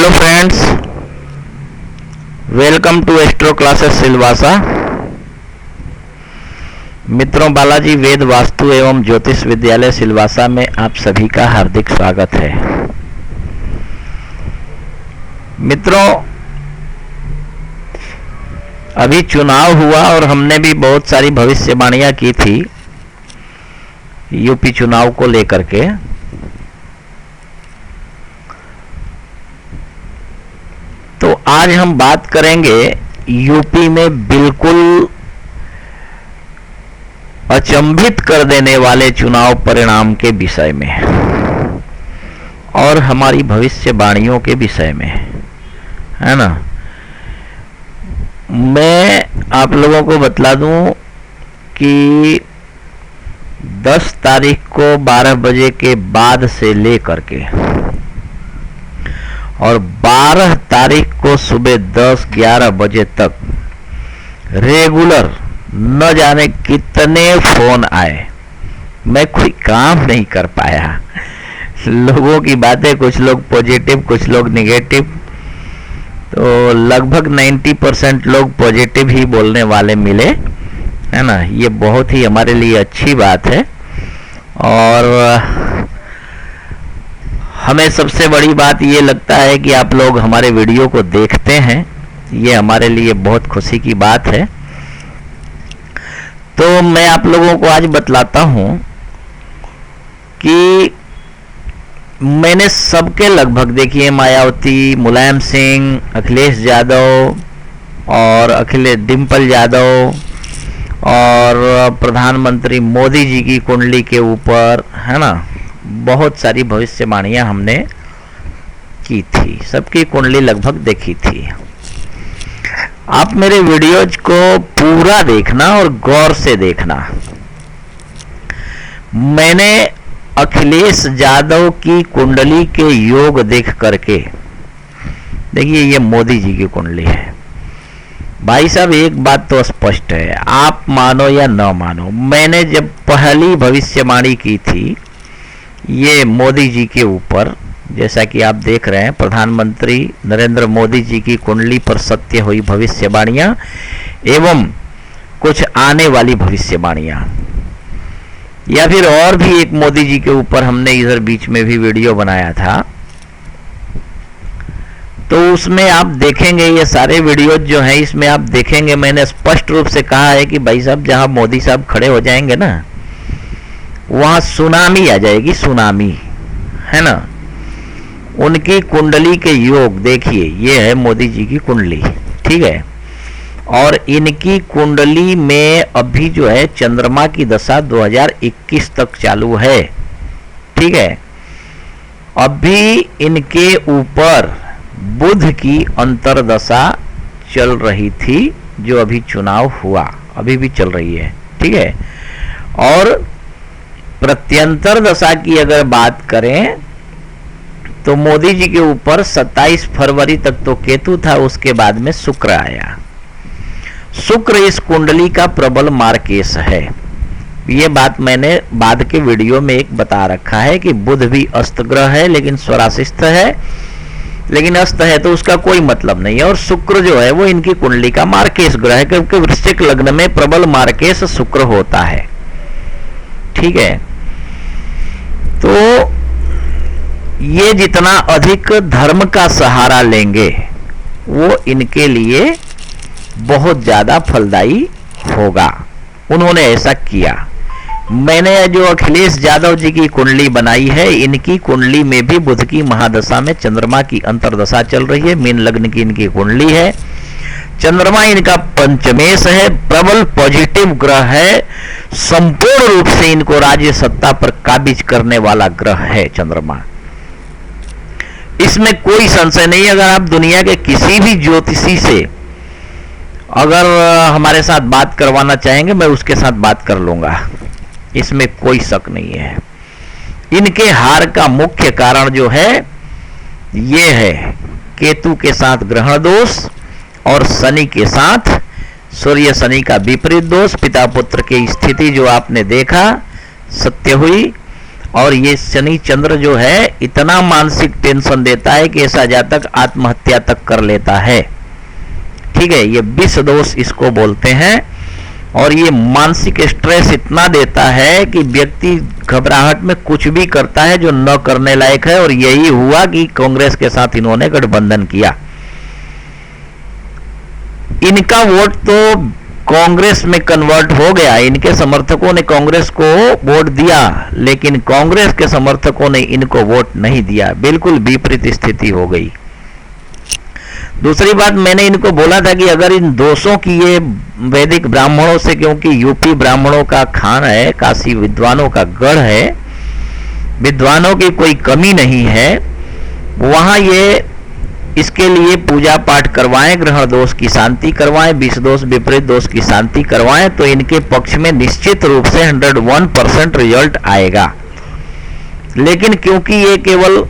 Hello friends, welcome to astro classes Silvassa. मित्रों, बालाजी वेद वास्तु एवं ज्योतिष विद्यालय सिलवासा में आप सभी का हार्दिक स्वागत है। मित्रों, अभी चुनाव हुआ और हमने भी बहुत सारी भविष्यवाणियां की थी यूपी चुनाव को लेकर के। तो आज हम बात करेंगे यूपी में बिल्कुल अचंभित कर देने वाले चुनाव परिणाम के विषय में और हमारी भविष्यवाणियों के विषय में, है ना। मैं आप लोगों को बतला दूं कि 10 तारीख को 12 बजे के बाद से लेकर के और 12 तारीख को सुबह 10-11 बजे तक रेगुलर न जाने कितने फोन आए। मैं कोई काम नहीं कर पाया। लोगों की बातें, कुछ लोग पॉजिटिव कुछ लोग नेगेटिव, तो लगभग 90% लोग पॉजिटिव ही बोलने वाले मिले, है ना। ये बहुत ही हमारे लिए अच्छी बात है और हमें सबसे बड़ी बात ये लगता है कि आप लोग हमारे वीडियो को देखते हैं। ये हमारे लिए बहुत खुशी की बात है। तो मैं आप लोगों को आज बतलाता हूं कि मैंने सबके लगभग, देखिए, मायावती, मुलायम सिंह, अखिलेश यादव और डिम्पल यादव और प्रधानमंत्री मोदी जी की कुंडली के ऊपर, है ना, बहुत सारी भविष्यवाणियां हमने की थी। सबकी कुंडली लगभग देखी थी। आप मेरे वीडियोज को पूरा देखना और गौर से देखना। मैंने अखिलेश यादव की कुंडली के योग देख करके, देखिए ये मोदी जी की कुंडली है। भाई साहब, एक बात तो स्पष्ट है, आप मानो या न मानो, मैंने जब पहली भविष्यवाणी की थी ये मोदी जी के ऊपर, जैसा कि आप देख रहे हैं, प्रधानमंत्री नरेंद्र मोदी जी की कुंडली पर सत्य हुई भविष्यवाणियां एवं कुछ आने वाली भविष्यवाणियां, या फिर और भी एक मोदी जी के ऊपर हमने इधर बीच में भी वीडियो बनाया था। तो उसमें आप देखेंगे, ये सारे वीडियो जो हैं इसमें आप देखेंगे, मैंने स्पष्ट रूप से कहा है कि भाई साहब, जहां मोदी साहब खड़े हो जाएंगे ना, वहां सुनामी आ जाएगी, सुनामी, है ना। उनकी कुंडली के योग देखिए, ये है मोदी जी की कुंडली, ठीक है। और इनकी कुंडली में अभी जो है चंद्रमा की दशा 2021 तक चालू है, ठीक है। अभी इनके ऊपर बुध की अंतरदशा चल रही थी, जो अभी चुनाव हुआ, अभी भी चल रही है, ठीक है। और प्रत्यंतर दशा की अगर बात करें तो मोदी जी के ऊपर 27 फरवरी तक तो केतु था, उसके बाद में शुक्र आया। शुक्र इस कुंडली का प्रबल मार्केश है। ये बात मैंने बाद के वीडियो में एक बता रखा है कि बुध भी अस्त ग्रह है, लेकिन स्वराशिस्थ है, लेकिन अस्त है तो उसका कोई मतलब नहीं है। और शुक्र जो है वो इनकी कुंडली का मार्केश ग्रह है, क्योंकि वृश्चिक लग्न में प्रबल मार्केश शुक्र होता है, ठीक है। तो ये जितना अधिक धर्म का सहारा लेंगे वो इनके लिए बहुत ज्यादा फलदायी होगा। उन्होंने ऐसा किया। मैंने जो अखिलेश यादव जी की कुंडली बनाई है, इनकी कुंडली में भी बुध की महादशा में चंद्रमा की अंतरदशा चल रही है। मीन लग्न की इनकी कुंडली है। चंद्रमा इनका पंचमेश है, प्रबल पॉजिटिव ग्रह है, संपूर्ण रूप से इनको राज्य सत्ता पर काबिज करने वाला ग्रह है चंद्रमा। इसमें कोई संशय नहीं। अगर आप दुनिया के किसी भी ज्योतिषी से अगर हमारे साथ बात करवाना चाहेंगे, मैं उसके साथ बात कर लूंगा, इसमें कोई शक नहीं है। इनके हार का मुख्य कारण जो है ये है केतु के साथ ग्रहण दोष और शनि के साथ सूर्य शनि का विपरीत दोष। पिता पुत्र की स्थिति जो आपने देखा सत्य हुई, और ये शनि चंद्र जो है इतना मानसिक टेंशन देता है कि ऐसा जातक आत्महत्या तक कर लेता है। ठीक है, ये विष दोष इसको बोलते हैं। और ये मानसिक स्ट्रेस इतना देता है कि व्यक्ति घबराहट में कुछ भी करता है जो न करने लायक है। और यही हुआ कि कांग्रेस के साथ इन्होंने गठबंधन किया। इनका वोट तो कांग्रेस में कन्वर्ट हो गया, इनके समर्थकों ने कांग्रेस को वोट दिया, लेकिन कांग्रेस के समर्थकों ने इनको वोट नहीं दिया। बिल्कुल विपरीत स्थिति हो गई। दूसरी बात, मैंने इनको बोला था कि अगर इन दोषों की ये वैदिक ब्राह्मणों से, क्योंकि यूपी ब्राह्मणों का खान है, काशी विद्वानों का गढ़ है, विद्वानों की कोई कमी नहीं है, वहां ये इसके लिए पूजा पाठ करवाएं, ग्रहण दोष की शांति करवाएं, विष दोष विपरीत दोष की शांति करवाएं, तो इनके पक्ष में निश्चित रूप से 101% रिजल्ट आएगा। लेकिन क्योंकि ये केवल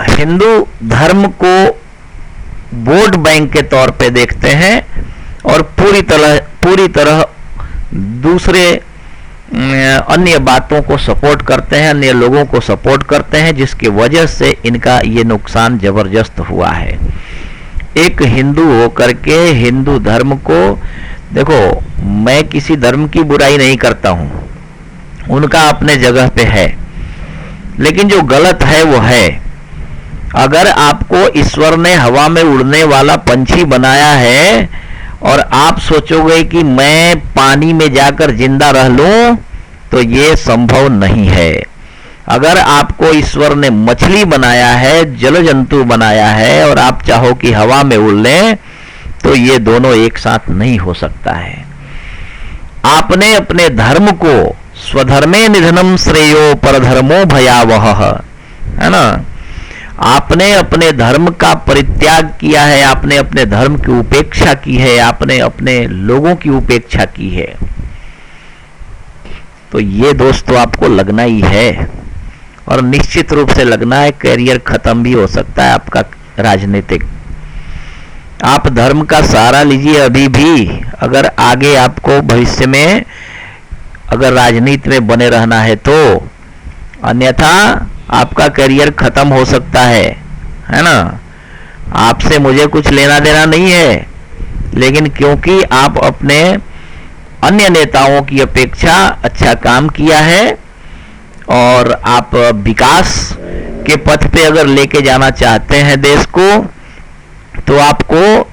हिंदू धर्म को वोट बैंक के तौर पे देखते हैं और पूरी तरह दूसरे अन्य बातों को सपोर्ट करते हैं, अन्य लोगों को सपोर्ट करते हैं, जिसकी वजह से इनका ये नुकसान जबरदस्त हुआ है। एक हिंदू होकर के हिंदू धर्म को, देखो मैं किसी धर्म की बुराई नहीं करता हूं, उनका अपने जगह पे है, लेकिन जो गलत है वो है। अगर आपको ईश्वर ने हवा में उड़ने वाला पंछी बनाया है और आप सोचोगे कि मैं पानी में जाकर जिंदा रह लूं, तो ये संभव नहीं है। अगर आपको ईश्वर ने मछली बनाया है, जल जंतु बनाया है, और आप चाहो कि हवा में उड़ लें, तो ये दोनों एक साथ नहीं हो सकता है। आपने अपने धर्म को, स्वधर्मे निधनम श्रेयो परधर्मो भयावह, है ना, आपने अपने धर्म का परित्याग किया है, आपने अपने धर्म की उपेक्षा की है, आपने अपने लोगों की उपेक्षा की है, तो ये दोष तो आपको लगना ही है, और निश्चित रूप से लगना है। करियर खत्म भी हो सकता है आपका राजनीतिक। आप धर्म का सहारा लीजिए अभी भी, अगर आगे आपको भविष्य में अगर राजनीति में बने रहना है तो, अन्यथा आपका करियर खत्म हो सकता है ना। आपसे मुझे कुछ लेना देना नहीं है, लेकिन क्योंकि आप अपने अन्य नेताओं की अपेक्षा अच्छा काम किया है और आप विकास के पथ पे अगर लेके जाना चाहते हैं देश को, तो आपको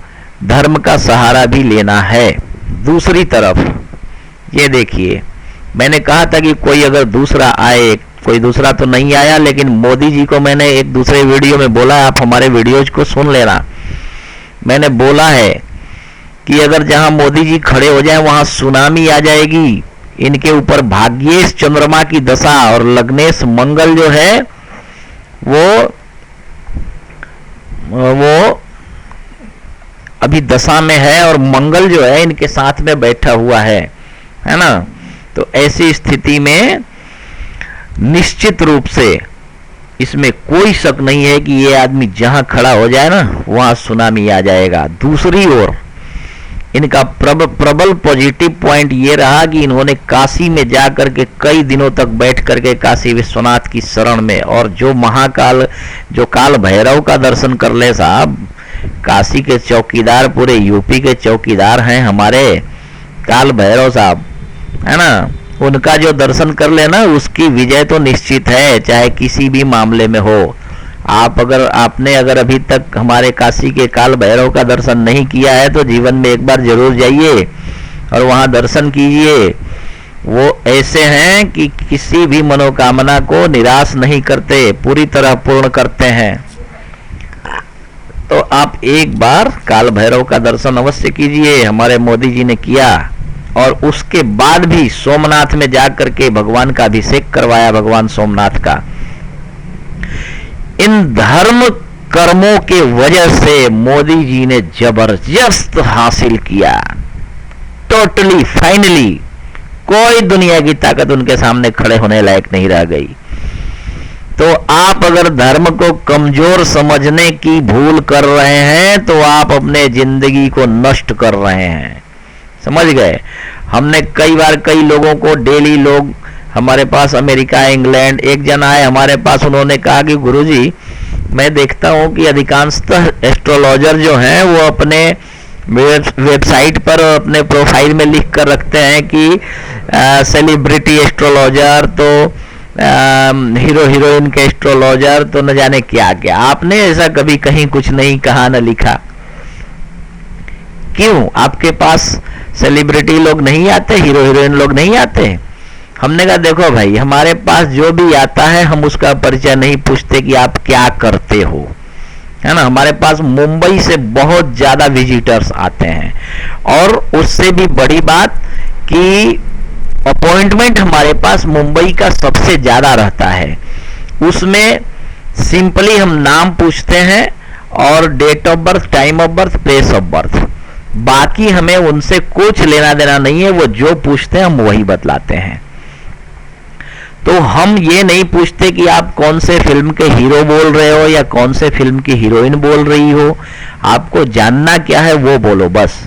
धर्म का सहारा भी लेना है। दूसरी तरफ ये देखिए, मैंने कहा था कि कोई अगर दूसरा आए, कोई दूसरा तो नहीं आया, लेकिन मोदी जी को मैंने एक दूसरे वीडियो में बोला, आप हमारे वीडियोज को सुन लेना। मैंने बोला है कि अगर जहां मोदी जी खड़े हो जाएं वहां सुनामी आ जाएगी। इनके ऊपर भाग्येश चंद्रमा की दशा और लग्नेश मंगल जो है वो अभी दशा में है, और मंगल जो है इनके साथ में बैठा हुआ है ना। तो ऐसी स्थिति में निश्चित रूप से इसमें कोई शक नहीं है कि ये आदमी जहां खड़ा हो जाए ना, वहां सुनामी आ जाएगा। दूसरी ओर इनका प्रबल पॉजिटिव पॉइंट ये रहा कि इन्होंने काशी में जाकर के कई दिनों तक बैठ करके काशी विश्वनाथ की शरण में, और जो महाकाल, जो काल भैरव का दर्शन कर ले साहब, काशी के चौकीदार, पूरे यूपी के चौकीदार हैं हमारे काल भैरव साहब, है ना। उनका जो दर्शन कर लेना, उसकी विजय तो निश्चित है, चाहे किसी भी मामले में हो। आपने अगर अभी तक हमारे काशी के काल भैरव का दर्शन नहीं किया है, तो जीवन में एक बार जरूर जाइए और वहां दर्शन कीजिए। वो ऐसे हैं कि किसी भी मनोकामना को निराश नहीं करते, पूरी तरह पूर्ण करते हैं। तो आप एक बार काल भैरव का दर्शन अवश्य कीजिए, हमारे मोदी जी ने किया, और उसके बाद भी सोमनाथ में जाकर के भगवान का अभिषेक करवाया, भगवान सोमनाथ का। इन धर्म कर्मों के वजह से मोदी जी ने जबरदस्त हासिल किया, टोटली फाइनली कोई दुनिया की ताकत उनके सामने खड़े होने लायक नहीं रह गई। तो आप अगर धर्म को कमजोर समझने की भूल कर रहे हैं, तो आप अपने जिंदगी को नष्ट कर रहे हैं, समझ गए। हमने कई बार कई लोगों को, डेली लोग हमारे पास अमेरिका, इंग्लैंड, एक जना है हमारे पास, उन्होंने कहा कि गुरुजी मैं देखता हूं कि अधिकांशतः एस्ट्रोलॉजर जो हैं वो अपने वेबसाइट पर और अपने प्रोफाइल में लिख कर रखते हैं कि सेलिब्रिटी एस्ट्रोलॉजर, तो हीरो हीरोइन के एस्ट्रोलॉजर, तो न जाने क्या क्या। आपने ऐसा कभी कहीं कुछ नहीं कहा न लिखा। क्यों? आपके पास सेलिब्रिटी लोग नहीं आते, हीरो हीरोइन लोग नहीं आते? हमने कहा देखो भाई, हमारे पास जो भी आता है हम उसका परिचय नहीं पूछते कि आप क्या करते हो, है ना। हमारे पास मुंबई से बहुत ज्यादा विजिटर्स आते हैं, और उससे भी बड़ी बात कि अपॉइंटमेंट हमारे पास मुंबई का सबसे ज्यादा रहता है। उसमें सिंपली हम नाम पूछते हैं और date of birth, time of birth, place of birth. बाकी हमें उनसे कुछ लेना देना नहीं है, वो जो पूछते हैं हम वही बतलाते हैं। तो हम ये नहीं पूछते कि आप कौन से फिल्म के हीरो बोल रहे हो या कौन से फिल्म की हीरोइन बोल रही हो, आपको जानना क्या है वो बोलो बस।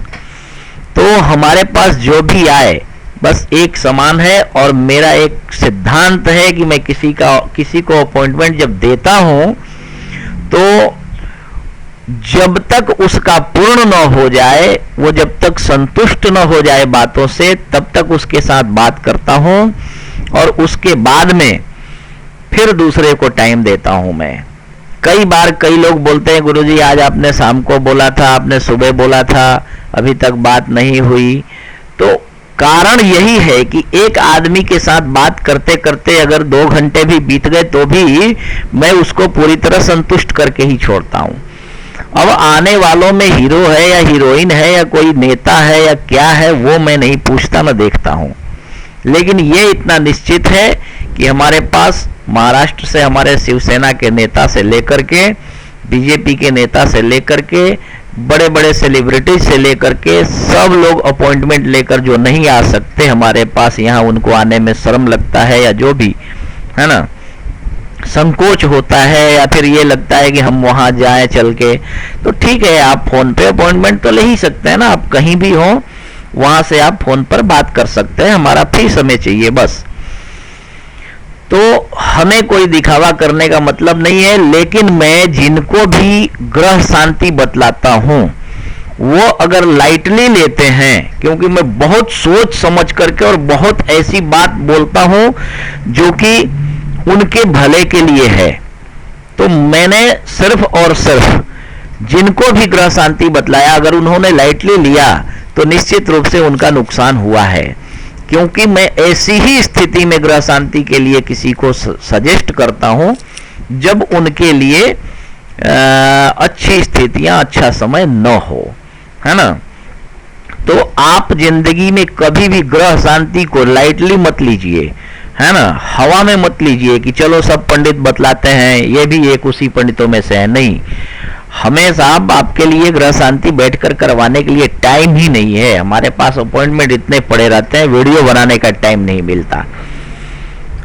तो हमारे पास जो भी आए बस एक समान है, और मेरा एक सिद्धांत है कि मैं किसी को अपॉइंटमेंट जब देता हूं तो जब तक उसका पूर्ण न हो जाए, वो जब तक संतुष्ट न हो जाए बातों से, तब तक उसके साथ बात करता हूं, और उसके बाद में फिर दूसरे को टाइम देता हूं मैं। कई बार कई लोग बोलते हैं गुरुजी आज आपने शाम को बोला था, आपने सुबह बोला था, अभी तक बात नहीं हुई। तो कारण यही है कि एक आदमी के साथ बात करते करते अगर 2 घंटे भी बीत गए तो भी मैं उसको पूरी तरह संतुष्ट करके ही छोड़ता हूं। अब आने वालों में हीरो है या हीरोइन है या कोई नेता है या क्या है वो मैं नहीं पूछता, न देखता हूं। लेकिन ये इतना निश्चित है कि हमारे पास महाराष्ट्र से हमारे शिवसेना के नेता से लेकर के, बीजेपी के नेता से लेकर के, बड़े बड़े सेलिब्रिटी से लेकर के सब लोग अपॉइंटमेंट लेकर जो नहीं आ सकते हमारे पास, यहाँ उनको आने में शर्म लगता है या जो भी है ना, संकोच होता है, या फिर ये लगता है कि हम वहां जाएं चल के, तो ठीक है आप फोन पे अपॉइंटमेंट तो ले ही सकते हैं ना। आप कहीं भी हो वहां से आप फोन पर बात कर सकते हैं, हमारा फ्री समय चाहिए बस। तो हमें कोई दिखावा करने का मतलब नहीं है। लेकिन मैं जिनको भी ग्रह शांति बतलाता हूं वो अगर लाइटली लेते हैं, क्योंकि मैं बहुत सोच समझ करके और बहुत ऐसी बात बोलता हूं जो कि उनके भले के लिए है, तो मैंने सिर्फ और सिर्फ जिनको भी ग्रह शांति बतलाया अगर उन्होंने लाइटली लिया तो निश्चित रूप से उनका नुकसान हुआ है। क्योंकि मैं ऐसी ही स्थिति में ग्रह शांति के लिए किसी को सजेस्ट करता हूं जब उनके लिए अच्छी स्थितियां, अच्छा समय न हो, है ना। तो आप जिंदगी में कभी भी ग्रह शांति को लाइटली मत लीजिए, है ना, हवा में मत लीजिए कि चलो सब पंडित बतलाते हैं ये भी एक उसी पंडितों में से है। नहीं, हमें साहब आपके लिए ग्रह शांति बैठकर करवाने के लिए टाइम ही नहीं है। हमारे पास अपॉइंटमेंट इतने पड़े रहते हैं, वीडियो बनाने का टाइम नहीं मिलता।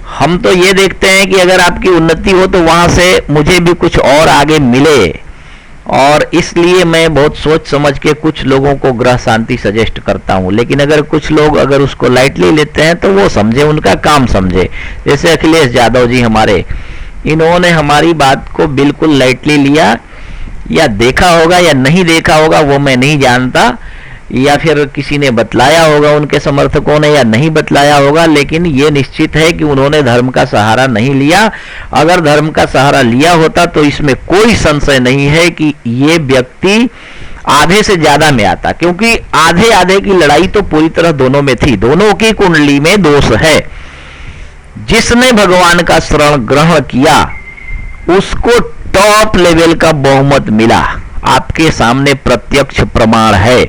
हम तो ये देखते हैं कि अगर आपकी उन्नति हो तो वहां से मुझे भी कुछ और आगे मिले, और इसलिए मैं बहुत सोच समझ के कुछ लोगों को ग्रह शांति सजेस्ट करता हूं। लेकिन अगर कुछ लोग अगर उसको लाइटली लेते हैं तो वो समझे, उनका काम समझे। जैसे अखिलेश यादव जी हमारे, इन्होंने हमारी बात को बिल्कुल लाइटली लिया, या देखा होगा या नहीं देखा होगा वो मैं नहीं जानता, या फिर किसी ने बतलाया होगा उनके समर्थकों ने या नहीं बतलाया होगा। लेकिन ये निश्चित है कि उन्होंने धर्म का सहारा नहीं लिया। अगर धर्म का सहारा लिया होता तो इसमें कोई संशय नहीं है कि ये व्यक्ति आधे से ज्यादा में आता, क्योंकि आधे आधे की लड़ाई तो पूरी तरह दोनों में थी। दोनों की कुंडली में दोष है। जिसने भगवान का शरण ग्रहण किया उसको टॉप लेवल का बहुमत मिला, आपके सामने प्रत्यक्ष प्रमाण है।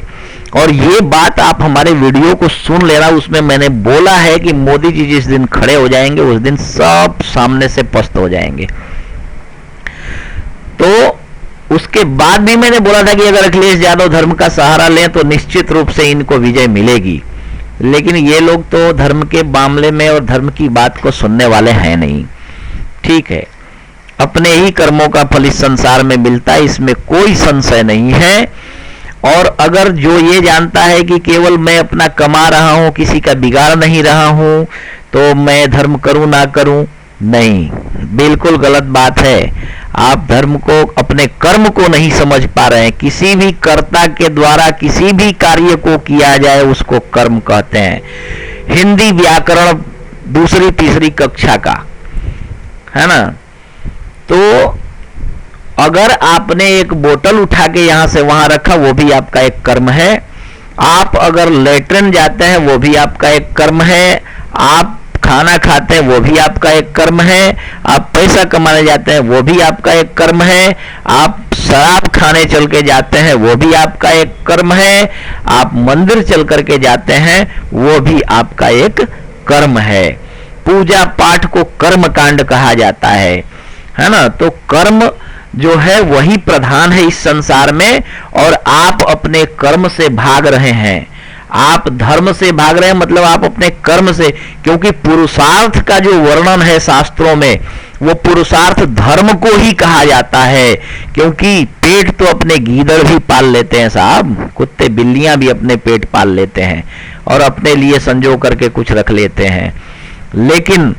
और ये बात आप हमारे वीडियो को सुन लेना, उसमें मैंने बोला है कि मोदी जी जिस दिन खड़े हो जाएंगे उस दिन सब सामने से पस्त हो जाएंगे। तो उसके बाद भी मैंने बोला था कि अगर अखिलेश यादव धर्म का सहारा लें तो निश्चित रूप से इनको विजय मिलेगी। लेकिन ये लोग तो धर्म के मामले में और धर्म की बात को सुनने वाले हैं नहीं। ठीक है, अपने ही कर्मों का फल इस संसार में मिलता है, इसमें कोई संशय नहीं है। और अगर जो ये जानता है कि केवल मैं अपना कमा रहा हूं, किसी का बिगाड़ नहीं रहा हूं, तो मैं धर्म करूं ना करूं, नहीं, बिल्कुल गलत बात है। आप धर्म को, अपने कर्म को नहीं समझ पा रहे हैं। किसी भी कर्ता के द्वारा किसी भी कार्य को किया जाए उसको कर्म कहते हैं। हिंदी व्याकरण दूसरी तीसरी कक्षा का है ना। तो अगर आपने एक बोतल उठा के यहां से वहां रखा, वो भी आपका एक कर्म है। आप अगर लेटरिन जाते हैं, वो भी आपका एक कर्म है। आप खाना खाते हैं, वो भी आपका एक कर्म है। आप पैसा कमाने जाते हैं, वो भी आपका एक कर्म है। आप शराब खाने चल के जाते हैं, वो भी आपका एक कर्म है। आप मंदिर चल करके जाते हैं, वो भी आपका एक कर्म है। पूजा पाठ को कर्म कांड कहा जाता है ना। तो कर्म जो है वही प्रधान है इस संसार में, और आप अपने कर्म से भाग रहे हैं। आप धर्म से भाग रहे हैं, मतलब आप अपने कर्म से, क्योंकि पुरुषार्थ का जो वर्णन है शास्त्रों में, वो पुरुषार्थ धर्म को ही कहा जाता है। क्योंकि पेट तो अपने गीदड़ भी पाल लेते हैं साहब, कुत्ते बिल्लियां भी अपने पेट पाल लेते हैं और अपने लिए संजो करके कुछ रख लेते हैं। लेकिन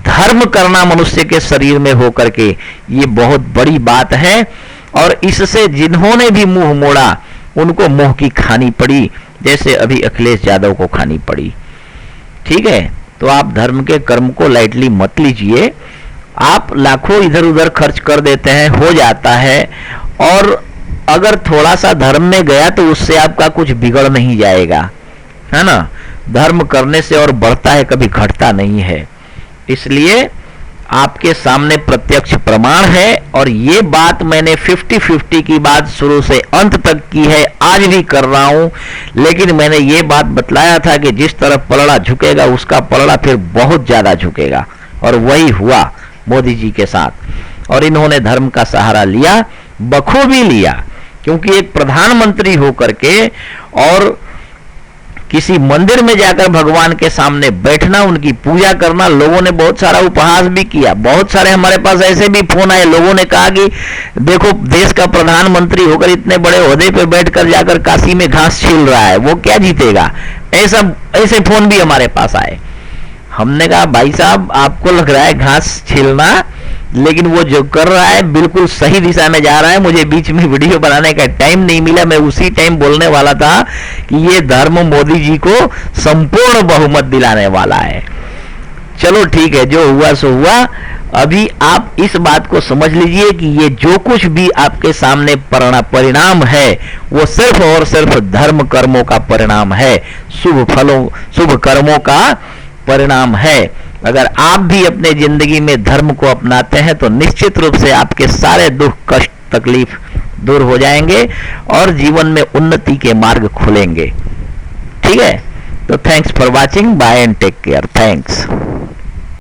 धर्म करना मनुष्य के शरीर में होकर के ये बहुत बड़ी बात है, और इससे जिन्होंने भी मुंह मोड़ा उनको मुंह की खानी पड़ी, जैसे अभी अखिलेश यादव को खानी पड़ी। ठीक है, तो आप धर्म के कर्म को लाइटली मत लीजिए। आप लाखों इधर उधर खर्च कर देते हैं, हो जाता है, और अगर थोड़ा सा धर्म में गया तो उससे आपका कुछ बिगड़ नहीं जाएगा, है ना। धर्म करने से और बढ़ता है, कभी घटता नहीं है। इसलिए आपके सामने प्रत्यक्ष प्रमाण है, और ये बात मैंने 50-50 की बात शुरू से अंत तक की है, आज भी कर रहा हूं। लेकिन मैंने ये बात बतलाया था कि जिस तरफ पलड़ा झुकेगा उसका पलड़ा फिर बहुत ज्यादा झुकेगा, और वही हुआ मोदी जी के साथ। और इन्होंने धर्म का सहारा लिया, बखूबी लिया, क्योंकि एक प्रधानमंत्री होकर के और किसी मंदिर में जाकर भगवान के सामने बैठना, उनकी पूजा करना, लोगों ने बहुत सारा उपहास भी किया। बहुत सारे हमारे पास ऐसे भी फोन आए, लोगों ने कहा कि देखो देश का प्रधानमंत्री होकर इतने बड़े ओहदे पे बैठकर जाकर काशी में घास छील रहा है, वो क्या जीतेगा। ऐसे फोन भी हमारे पास आए। हमने कहा भाई साहब आपको लग रहा है घास छीलना, लेकिन वो जो कर रहा है बिल्कुल सही दिशा में जा रहा है। मुझे बीच में वीडियो बनाने का टाइम नहीं मिला, मैं उसी टाइम बोलने वाला था कि ये धर्म मोदी जी को संपूर्ण बहुमत दिलाने वाला है। चलो ठीक है, जो हुआ सो हुआ। अभी आप इस बात को समझ लीजिए कि ये जो कुछ भी आपके सामने परिणाम है, वो सिर्फ और सिर्फ धर्म कर्मों का परिणाम है, शुभ फलों शुभ कर्मों का परिणाम है। अगर आप भी अपने जिंदगी में धर्म को अपनाते हैं तो निश्चित रूप से आपके सारे दुख कष्ट तकलीफ दूर हो जाएंगे और जीवन में उन्नति के मार्ग खुलेंगे। ठीक है, तो thanks for watching, bye and take care, thanks.